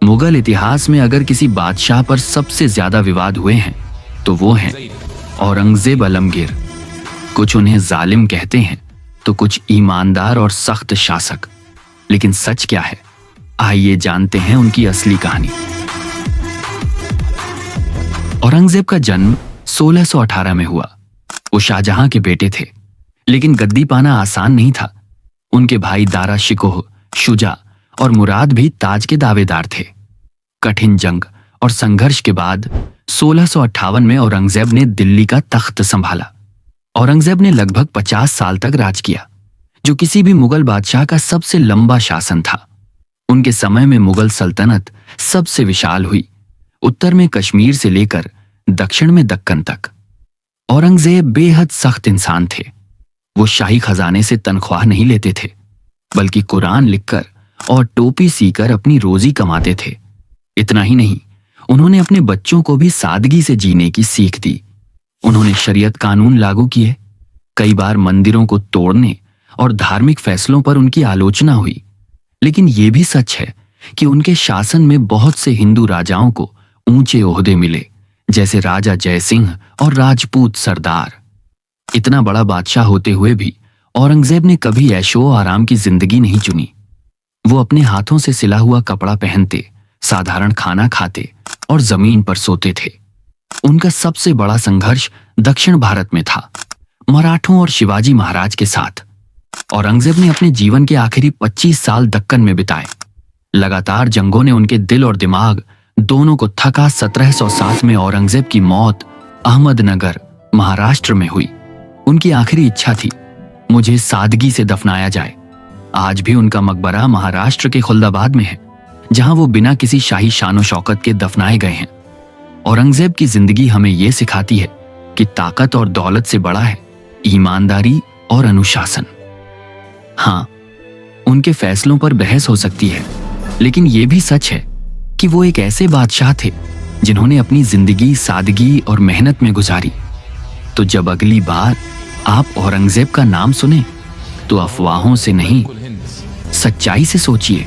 मुगल इतिहास में अगर किसी बादशाह पर सबसे ज्यादा विवाद हुए हैं तो वो हैं औरंगजेब आलमगीर। कुछ उन्हें जालिम कहते हैं तो कुछ ईमानदार और सख्त शासक। लेकिन सच क्या है, आइए जानते हैं उनकी असली कहानी। औरंगजेब का जन्म 1618 में हुआ। वो शाहजहां के बेटे थे, लेकिन गद्दी पाना आसान नहीं था। उनके भाई दारा शिकोह, शुजा और मुराद भी ताज के दावेदार थे। कठिन जंग और संघर्ष के बाद 1658 में औरंगजेब ने दिल्ली का तख्त संभाला। औरंगजेब ने लगभग 50 साल तक राज किया, जो किसी भी मुगल बादशाह का सबसे लंबा शासन था। उनके समय में मुगल सल्तनत सबसे विशाल हुई, उत्तर में कश्मीर से लेकर दक्षिण में दक्कन तक। औरंगजेब बेहद सख्त इंसान थे। वो शाही खजाने से तनख्वाह नहीं लेते थे, बल्कि कुरान लिखकर और टोपी सीकर अपनी रोजी कमाते थे। इतना ही नहीं, उन्होंने अपने बच्चों को भी सादगी से जीने की सीख दी। उन्होंने शरीयत कानून लागू किए। कई बार मंदिरों को तोड़ने और धार्मिक फैसलों पर उनकी आलोचना हुई, लेकिन यह भी सच है कि उनके शासन में बहुत से हिंदू राजाओं को ऊंचे ओहदे मिले, जैसे राजा जयसिंह और राजपूत सरदार। इतना बड़ा बादशाह होते हुए भी औरंगजेब ने कभी ऐशो आराम की जिंदगी नहीं चुनी। वो अपने हाथों से सिला हुआ कपड़ा पहनते, साधारण खाना खाते और जमीन पर सोते थे। उनका सबसे बड़ा संघर्ष दक्षिण भारत में था, मराठों और शिवाजी महाराज के साथ। औरंगजेब ने अपने जीवन के आखिरी 25 साल दक्कन में बिताए। लगातार जंगों ने उनके दिल और दिमाग दोनों को थका। 1707 में औरंगजेब की मौत अहमदनगर, महाराष्ट्र में हुई। उनकी आखिरी इच्छा थी, मुझे सादगी से दफनाया जाए। आज भी उनका मकबरा महाराष्ट्र के खुल्दाबाद में है, जहां वो बिना किसी शाही शानो शौकत के दफनाए गए हैं। औरंगजेब की जिंदगी हमें यह सिखाती है कि ताकत और दौलत से बड़ा है ईमानदारी और अनुशासन। हाँ, उनके फैसलों पर बहस हो सकती है, लेकिन यह भी सच है कि वो एक ऐसे बादशाह थे जिन्होंने अपनी जिंदगी सादगी और मेहनत में गुजारी। तो जब अगली बार आप औरंगजेब का नाम सुने तो अफवाहों से नहीं, सच्चाई से सोचिए।